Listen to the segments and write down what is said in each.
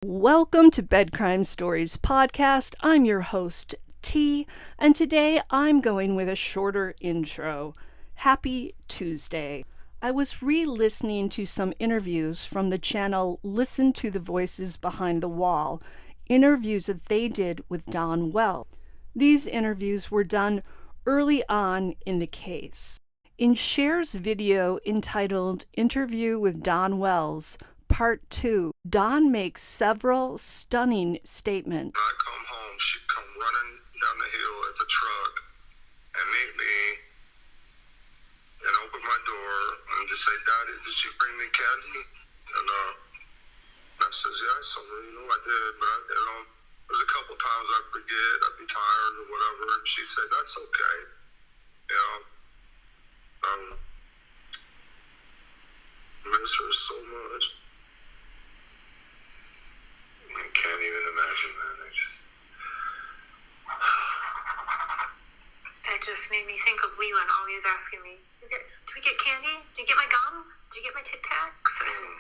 Welcome to Bed Crime Stories podcast. I'm your host, T, and today I'm going with a shorter intro. Happy Tuesday. I was re-listening to some interviews from the channel Listen to the Voices Behind the Wall, interviews that they did with Don Wells. These interviews were done early on in the case. In Cher's video entitled Interview with Don Wells, Part 2, Don makes several stunning statements. When I come home, she'd come running down the hill at the truck and meet me and open my door and just say, "Daddy, did you bring me candy?" And I says, "Yes, I did, but there's a couple times I'd forget, I'd be tired or whatever." And she'd say, "That's okay, I miss her so much." I can't even imagine that. It just made me think of Leland always asking me, "Do we get candy? Do you get my gum? Do you get my Tic Tacs?" I haven't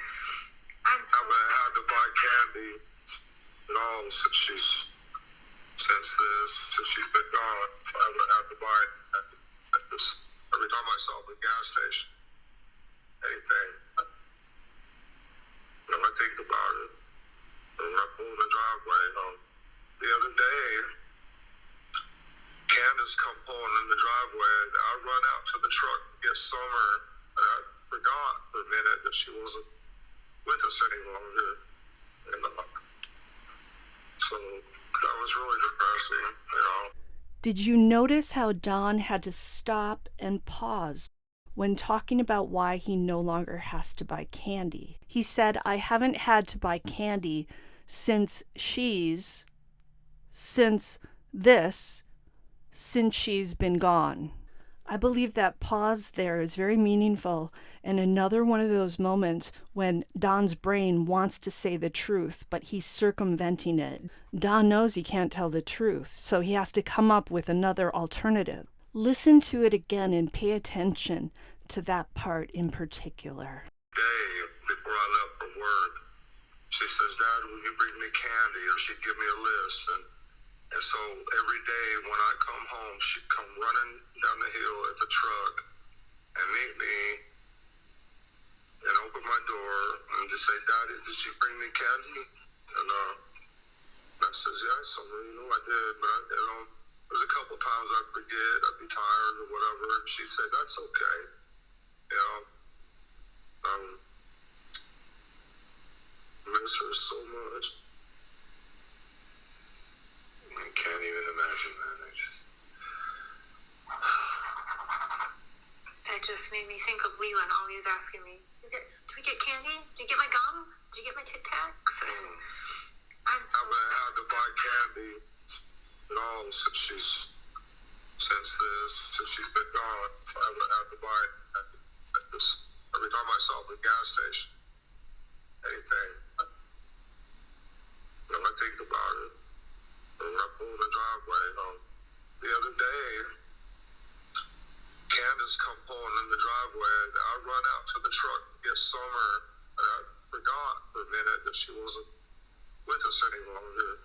had to buy candy at all since she's been gone. I haven't had to buy it. Every time I saw the gas station, anything, I think about it. When I pull in the driveway, the other day, Candace come pulling in the driveway, and I run out to the truck to get Summer, and I forgot for a minute that she wasn't with us any longer. And so that was really depressing, Did you notice how Don had to stop and pause when talking about why he no longer has to buy candy? He said, "I haven't had to buy candy since she's been gone." I believe that pause there is very meaningful and another one of those moments when Don's brain wants to say the truth, but he's circumventing it. Don knows he can't tell the truth, so he has to come up with another alternative. Listen to it again and pay attention to that part in particular. Day before I left for work, she says, "Dad, will you bring me candy?" Or she'd give me a list. And so every day when I come home, she'd come running down the hill at the truck and meet me and open my door and just say, "Daddy, did you bring me candy?" And I says, "Yes, I did, but there's a couple times I'd forget, I'd be tired or whatever." And she'd say, "That's okay, I miss her so much." I can't even imagine that. It just made me think of Leland always asking me, "Do we get candy? Do you get my gum? Do you get my Tic Tacs?" I haven't had to buy candy at all since she's been gone. I haven't had to buy it. Every time I saw the gas station, anything, I think about it. When I pull in the driveway, the other day, Candace come pulling in the driveway, and I run out to the truck to get Summer, and I forgot for a minute that she wasn't with us any longer.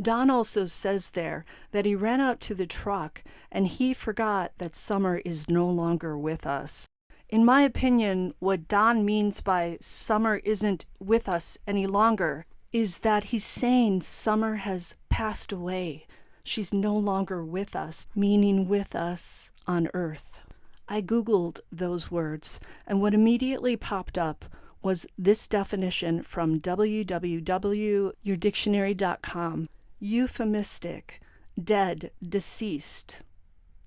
Don also says there that he ran out to the truck and he forgot that Summer is no longer with us. In my opinion, what Don means by Summer isn't with us any longer is that he's saying Summer has passed away. She's no longer with us, meaning with us on Earth. I Googled those words, and what immediately popped up was this definition from www.yourdictionary.com. Euphemistic, dead, deceased,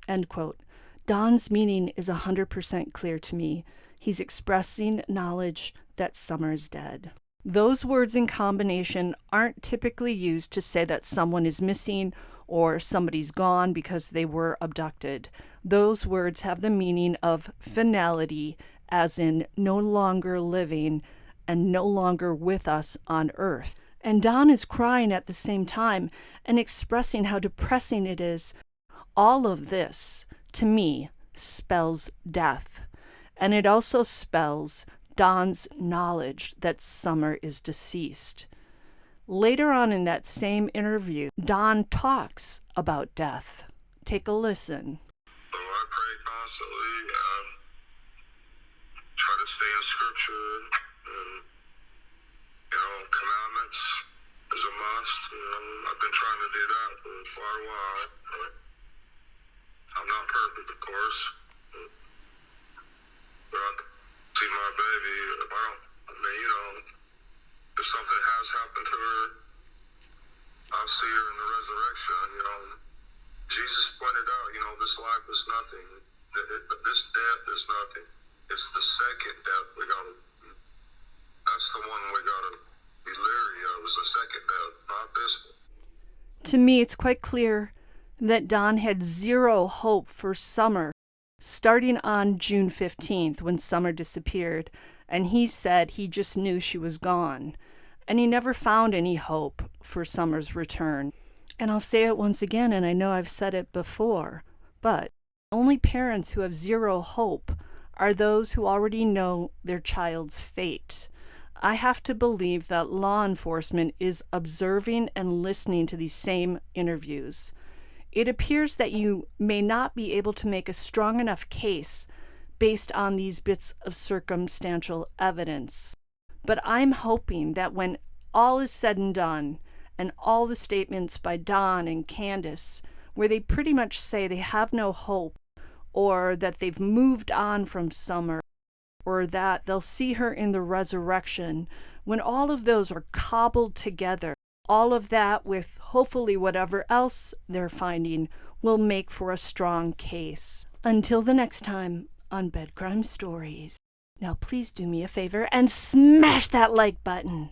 end quote. Don's meaning is 100% clear to me. He's expressing knowledge that Summer's dead. Those words in combination aren't typically used to say that someone is missing or somebody's gone because they were abducted. Those words have the meaning of finality, as in no longer living and no longer with us on Earth. And Don is crying at the same time and expressing how depressing it is. All of this, to me, spells death. And it also spells Don's knowledge that Summer is deceased. Later on in that same interview, Dawn talks about death. Take a listen. So I pray constantly, try to stay in scripture, and, commandments is a must. I've been trying to do that for quite a while. I'm not perfect, of course, but I see my baby. If something has happened to her, I'll see her in the resurrection. Jesus pointed out, this life is nothing. This death is nothing. It's the second death that's the one we gotta be leery of, is the second death, not this one. To me, it's quite clear that Dawn had zero hope for Summer starting on June 15th when Summer disappeared, and he said he just knew she was gone, and he never found any hope for Summer's return. And I'll say it once again, and I know I've said it before, but only parents who have zero hope are those who already know their child's fate. I have to believe that law enforcement is observing and listening to these same interviews. It appears that you may not be able to make a strong enough case based on these bits of circumstantial evidence. But I'm hoping that when all is said and done, and all the statements by Dawn and Candace, where they pretty much say they have no hope, or that they've moved on from Summer, or that they'll see her in the resurrection, when all of those are cobbled together, all of that with hopefully whatever else they're finding will make for a strong case. Until the next time on Bed Crime Stories. Now please do me a favor and smash that like button.